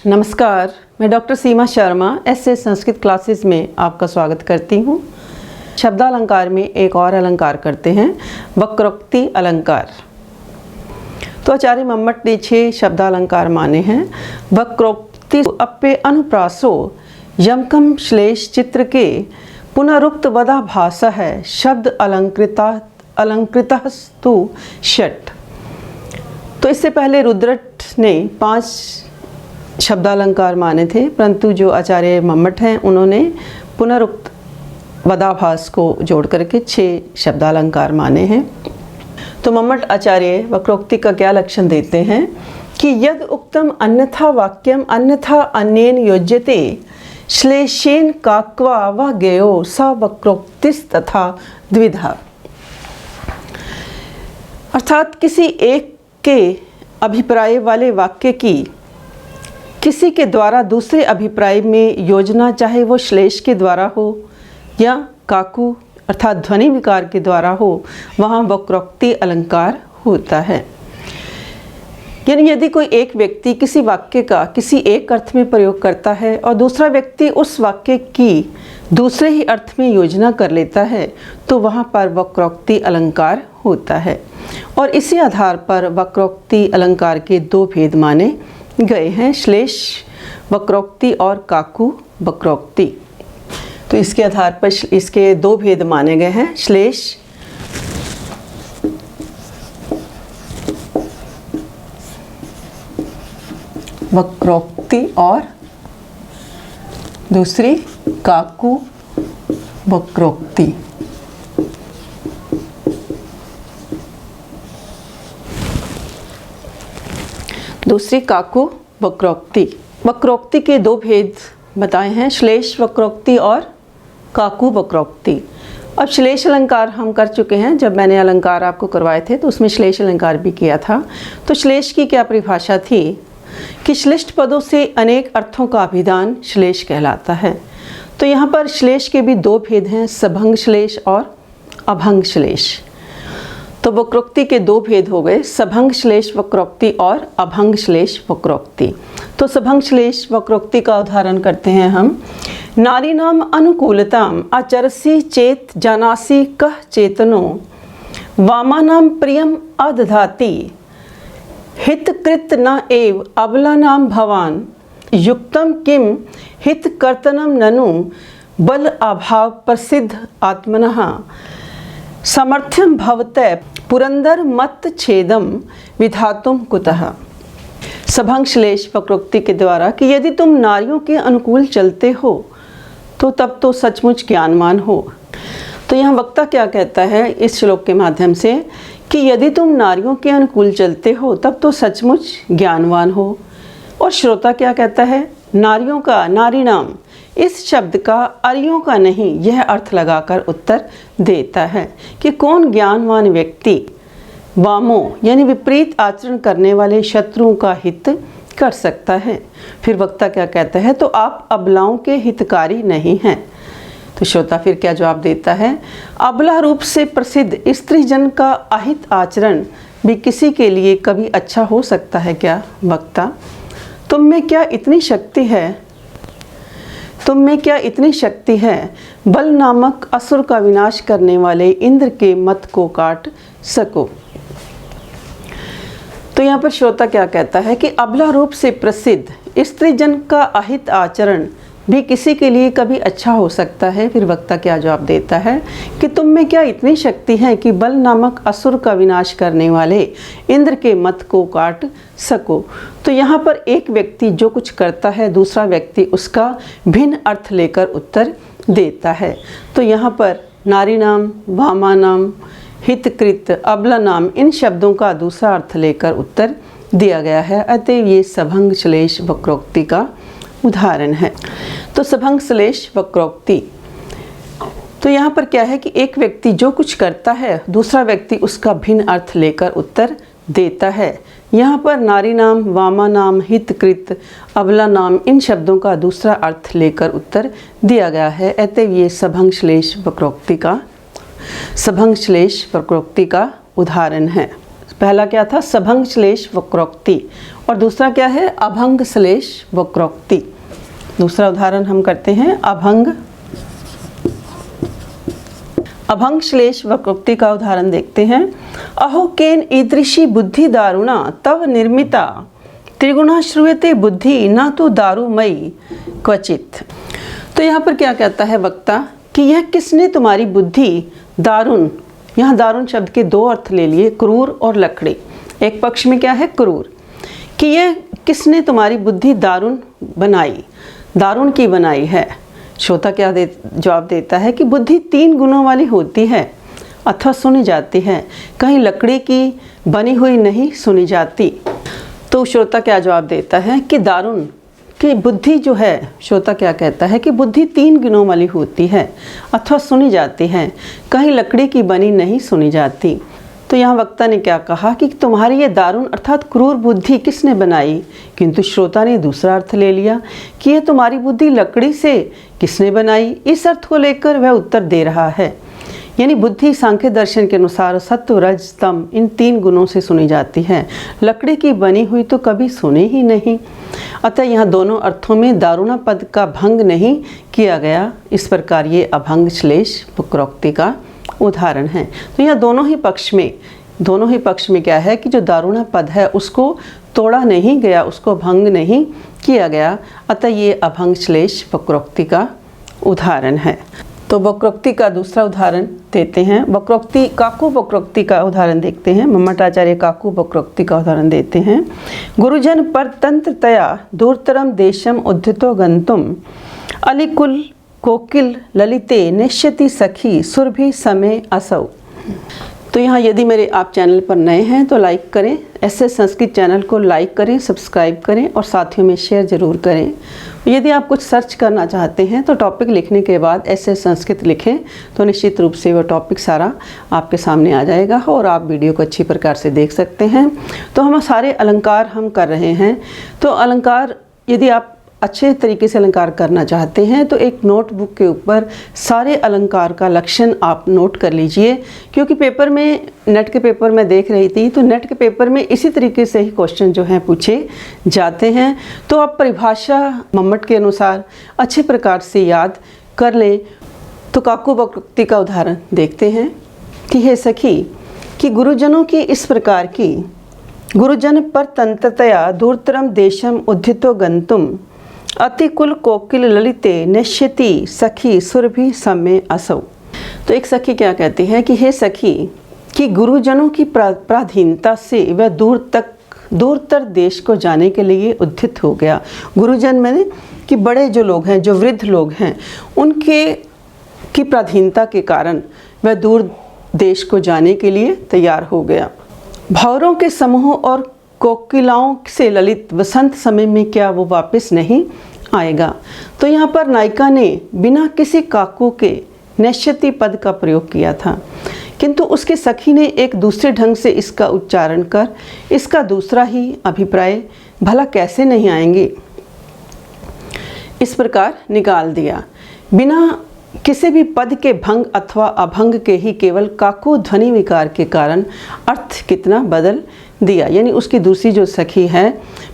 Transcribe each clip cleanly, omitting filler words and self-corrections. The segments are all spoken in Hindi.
नमस्कार, मैं डॉक्टर सीमा शर्मा एसए संस्कृत क्लासेस में आपका स्वागत करती हूँ। शब्दालंकार में एक और अलंकार करते हैं, वक्रोक्ति अलंकार। तो आचार्य मम्मट ने 6 शब्दालंकार माने हैं। वक्रोक्ति अप्पे अनुप्रासो यमकम श्लेष चित्र के पुनरुक्त वदा भाषा है शब्द अलंकृतस्तु षट्। तो इससे पहले रुद्रट ने 5 शब्दालंकार माने थे, परंतु जो आचार्य मम्मट हैं उन्होंने पुनरुक्त वदाभास को जोड़ करके 6 शब्दालंकार माने हैं। तो मम्मट आचार्य वक्रोक्ति का क्या लक्षण देते हैं कि यद उक्तम अन्यथा वाक्यम अन्यथा अन्येन योज्यते श्लेषेन काक्वा व गयो स वक्रोक्तिस् तथा द्विधा। अर्थात किसी एक के अभिप्राय वाले वाक्य की किसी के द्वारा दूसरे अभिप्राय में योजना, चाहे वो श्लेष के द्वारा हो या काकू अर्थात ध्वनि विकार के द्वारा हो, वहाँ वक्रोक्ति अलंकार होता है। यानी यदि कोई एक व्यक्ति किसी वाक्य का किसी एक अर्थ में प्रयोग करता है और दूसरा व्यक्ति उस वाक्य की दूसरे ही अर्थ में योजना कर लेता है, तो वहाँ पर वक्रोक्ति अलंकार होता है। और इसी आधार पर वक्रोक्ति अलंकार के 2 भेद माने गए हैं, श्लेष वक्रोक्ति और काकू वक्रोक्ति। तो इसके आधार पर इसके 2 भेद माने गए हैं, श्लेष वक्रोक्ति और दूसरी काकू वक्रोक्ति। दूसरी काकू वक्रोक्ति। वक्रोक्ति के 2 भेद बताए हैं, श्लेष वक्रोक्ति और काकू वक्रोक्ति। अब श्लेष अलंकार हम कर चुके हैं, जब मैंने अलंकार आपको करवाए थे तो उसमें श्लेष अलंकार भी किया था। तो श्लेष की क्या परिभाषा थी कि श्लिष्ट पदों से अनेक अर्थों का अभिधान श्लेष कहलाता है। तो यहाँ पर श्लेष के भी 2 भेद हैं, सभंग श्लेष और अभंग श्लेष। तो वक्रोक्ति के 2 भेद हो गए, सभंग श्लेष वक्रोक्ति और अभंग श्लेष वक्रोक्ति। तो सभंग श्लेष वक्रोक्ति का उदाहरण करते हैं हम। नारीणाम अनुकूलताम आचरसि चेत जानासि कह चेतनो वामानाम प्रियम अदधाति हितकृत न एव अबलानाम भवान युक्तम किम हितकर्तनम ननु बल अभाव प्रसिद्ध आत्मनः समर्थ्यम भवते पुरंदर मत छेदम विधातुम कुतः। सभंग श्लेष वक्रोक्ति के द्वारा कि यदि तुम नारियों के अनुकूल चलते हो तो तब तो सचमुच ज्ञानवान हो। तो यहाँ वक्ता क्या कहता है इस श्लोक के माध्यम से कि यदि तुम नारियों के अनुकूल चलते हो तब तो सचमुच ज्ञानवान हो। और श्रोता क्या कहता है, नारियों का, नारीणाम इस शब्द का आर्यों का नहीं, यह अर्थ लगाकर उत्तर देता है कि कौन ज्ञानवान व्यक्ति वामों यानी विपरीत आचरण करने वाले शत्रुओं का हित कर सकता है। फिर वक्ता क्या कहता है, तो आप अबलाओं के हितकारी नहीं हैं। तो श्रोता फिर क्या जवाब देता है, अबला रूप से प्रसिद्ध स्त्रीजन का अहित आचरण भी किसी के लिए कभी अच्छा हो सकता है क्या? वक्ता, तुम में क्या इतनी शक्ति है बल नामक असुर का विनाश करने वाले इंद्र के मत को काट सको। तो यहाँ पर श्रोता क्या कहता है कि अबला रूप से प्रसिद्ध स्त्रीजन का अहित आचरण भी किसी के लिए कभी अच्छा हो सकता है। फिर वक्ता क्या जवाब देता है कि तुम में क्या इतनी शक्ति है कि बल नामक असुर का विनाश करने वाले इंद्र के मत को काट सको। तो यहाँ पर एक व्यक्ति जो कुछ करता है, दूसरा व्यक्ति उसका भिन्न अर्थ लेकर उत्तर देता है। तो यहाँ पर नारी नाम, वामा नाम, हितकृत, अबला नाम इन शब्दों का दूसरा अर्थ लेकर उत्तर दिया गया है। अतः ये सभंग श्लेष वक्रोक्ति का उदाहरण है। तो सभंग श्लेष वक्रोक्ति, तो यहाँ पर क्या है कि एक व्यक्ति जो कुछ करता है दूसरा व्यक्ति उसका भिन्न अर्थ लेकर उत्तर देता है। यहाँ पर नारी नाम, वामा नाम, हितकृत, अबला नाम इन शब्दों का दूसरा अर्थ लेकर उत्तर दिया गया है। अतः ये सभंग श्लेष वक्रोक्ति का उदाहरण है। पहला क्या था, सभंग श्लेष वक्रोक्ति, और दूसरा क्या है, अभंग श्लेष वक्रोक्ति। दूसरा उदाहरण हम करते हैं अभंग श्लेष वक्रोक्ति का उदाहरण देखते हैं। अहो केन ईदृशी बुद्धि दारुणा तव निर्मिता त्रिगुणा श्रूयते बुद्धि न तो दारुमयी क्वचित। तो यहाँ पर क्या कहता है वक्ता कि यह किसने तुम्हारी बुद्धि दारुण, यहाँ दारुण शब्द के दो अर्थ ले लिए, क्रूर और लकड़ी। एक पक्ष में क्या है, क्रूर, कि यह किसने तुम्हारी बुद्धि दारुण बनाई, दारुण की बनाई है। श्रोता क्या जवाब देता है कि बुद्धि 3 गुणों वाली होती है अथवा सुनी जाती है, कहीं लकड़ी की बनी हुई नहीं सुनी जाती। तो श्रोता क्या जवाब देता है कि दारुण कि बुद्धि जो है, श्रोता क्या कहता है कि बुद्धि 3 गुणों वाली होती है अथवा सुनी जाती है, कहीं लकड़ी की बनी नहीं सुनी जाती। तो यहाँ वक्ता ने क्या कहा कि तुम्हारी ये दारुण अर्थात क्रूर बुद्धि किसने बनाई, किंतु श्रोता ने दूसरा अर्थ ले लिया कि यह तुम्हारी बुद्धि लकड़ी से किसने बनाई। इस अर्थ को लेकर वह उत्तर दे रहा है, यानी बुद्धि सांख्य दर्शन के अनुसार सत्व रज तम इन 3 गुणों से सुनी जाती है, लकड़ी की बनी हुई तो कभी सुनी ही नहीं। अतः यहाँ दोनों अर्थों में दारुणा पद का भंग नहीं किया गया। इस प्रकार ये अभंग श्लेष वक्रोक्ति का उदाहरण है। तो यह दोनों ही पक्ष में क्या है कि जो दारुणा पद है उसको तोड़ा नहीं गया, उसको भंग नहीं किया गया। अतः ये अभंग श्लेष वक्रोक्ति का उदाहरण है। तो वक्रोक्ति का दूसरा उदाहरण देते हैं। वक्रोक्ति काकू वक्रोक्ति का उदाहरण देखते हैं। मम्मटाचार्य काकू वक्रोक्ति का उदाहरण देते हैं। गुरुजन परतंत्रतया दूरतरम देशम उद्धितो गंतुम अलिकुल कोकिल ललिते निश्यति सखी सुरभि समय असौ। तो यहाँ यदि मेरे आप चैनल पर नए हैं तो लाइक करें, ऐसे संस्कृत चैनल को लाइक करें, सब्सक्राइब करें और साथियों में शेयर ज़रूर करें। यदि आप कुछ सर्च करना चाहते हैं तो टॉपिक लिखने के बाद ऐसे संस्कृत लिखें तो निश्चित रूप से वह टॉपिक सारा आपके सामने आ जाएगा और आप वीडियो को अच्छी प्रकार से देख सकते हैं। तो हम सारे अलंकार हम कर रहे हैं। तो अलंकार यदि आप अच्छे तरीके से अलंकार करना चाहते हैं तो एक नोटबुक के ऊपर सारे अलंकार का लक्षण आप नोट कर लीजिए, क्योंकि पेपर में, नेट के पेपर में देख रही थी तो नेट के पेपर में इसी तरीके से ही क्वेश्चन जो हैं पूछे जाते हैं। तो आप परिभाषा मम्मट के अनुसार अच्छे प्रकार से याद कर लें। तो काकू वक्रोक्ति का उदाहरण देखते हैं कि हे सखी कि गुरुजनों की इस प्रकार की, गुरुजन परतंत्रतया दूरतरम देशम उद्धितो गंतुम अतिकुल कोकिल ललिते निश्यति सखी सुरभि समय असौ। तो एक सखी क्या कहती है कि हे सखी कि गुरुजनों की पराधीनता से वह दूरतर देश को जाने के लिए उद्धित हो गया। गुरुजन मैंने कि बड़े जो लोग हैं, जो वृद्ध लोग हैं, उनके की पराधीनता के कारण वह दूर देश को जाने के लिए तैयार हो गया। भंवरों के समूह और कोकिलाओं से ललित वसंत समय में क्या वो वापस नहीं आएगा। तो यहाँ पर नायिका ने बिना किसी काकू के नश्यति पद का प्रयोग किया था, किंतु उसके सखी ने एक दूसरे ढंग से इसका उच्चारण कर इसका दूसरा ही अभिप्राय भला कैसे नहीं आएंगे इस प्रकार निकाल दिया। बिना किसी भी पद के भंग अथवा अभंग के ही केवल काकू ध्वनि विकार के कारण अर्थ कितना बदल दिया। यानी उसकी दूसरी जो सखी है,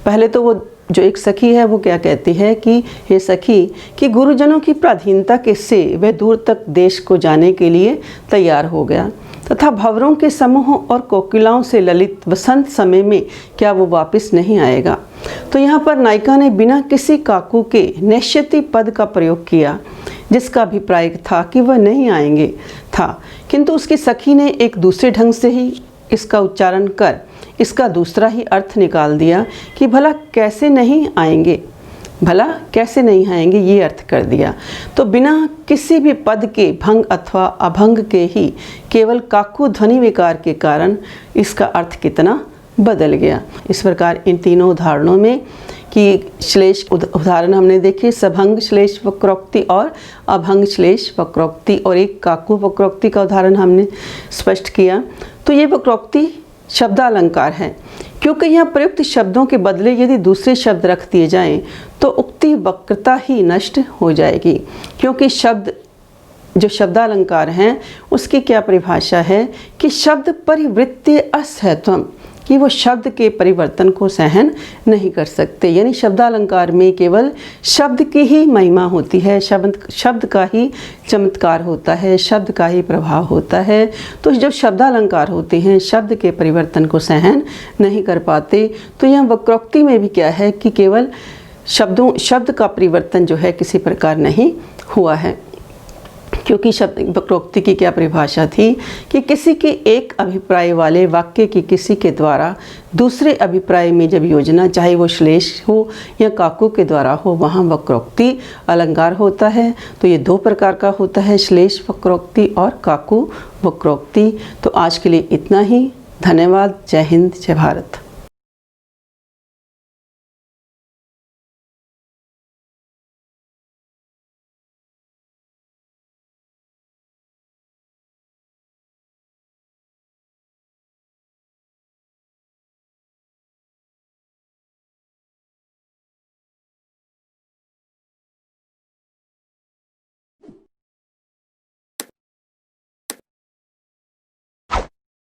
पहले तो वो जो एक सखी है वो क्या कहती है कि हे सखी कि गुरुजनों की पराधीनता के से वह दूर तक देश को जाने के लिए तैयार हो गया तथा भंवरों के समूह और कोकिलाओं से ललित वसंत समय में क्या वो वापस नहीं आएगा। तो यहाँ पर नायिका ने बिना किसी काकू के निश्यति पद का प्रयोग किया, जिसका अभिप्राय था कि वह नहीं आएंगे था, किंतु उसकी सखी ने एक दूसरे ढंग से ही इसका उच्चारण कर इसका दूसरा ही अर्थ निकाल दिया कि भला कैसे नहीं आएंगे, भला कैसे नहीं आएंगे, ये अर्थ कर दिया। तो बिना किसी भी पद के भंग अथवा अभंग के ही केवल काकू ध्वनि विकार के कारण इसका अर्थ कितना बदल गया। इस प्रकार इन तीनों उदाहरणों में कि श्लेष उदाहरण हमने देखे, सभंग श्लेष वक्रोक्ति और अभंग श्लेष वक्रोक्ति, और एक काकू वक्रोक्ति का उदाहरण हमने स्पष्ट किया। तो ये वक्रोक्ति शब्दालंकार है, क्योंकि यहाँ प्रयुक्त शब्दों के बदले यदि दूसरे शब्द रख दिए जाएं तो उक्ति वक्रता ही नष्ट हो जाएगी। क्योंकि शब्द जो शब्दालंकार हैं उसकी क्या परिभाषा है कि शब्द परिवृत्ति असहत्वम, कि वो शब्द के परिवर्तन को सहन नहीं कर सकते। यानी शब्दालंकार में केवल शब्द की ही महिमा होती है, शब्द का ही चमत्कार होता है, शब्द का ही प्रभाव होता है। तो जब शब्दालंकार होते हैं शब्द के परिवर्तन को सहन नहीं कर पाते, तो यह वक्रोक्ति में भी क्या है कि केवल शब्द का परिवर्तन जो है किसी प्रकार नहीं हुआ है। क्योंकि वक्रोक्ति की क्या परिभाषा थी कि किसी के एक अभिप्राय वाले वाक्य की किसी के द्वारा दूसरे अभिप्राय में जब योजना, चाहे वो श्लेष हो या काकू के द्वारा हो, वहाँ वक्रोक्ति अलंकार होता है। तो ये दो प्रकार का होता है, श्लेष वक्रोक्ति और काकू वक्रोक्ति। तो आज के लिए इतना ही। धन्यवाद। जय हिंद, जय भारत।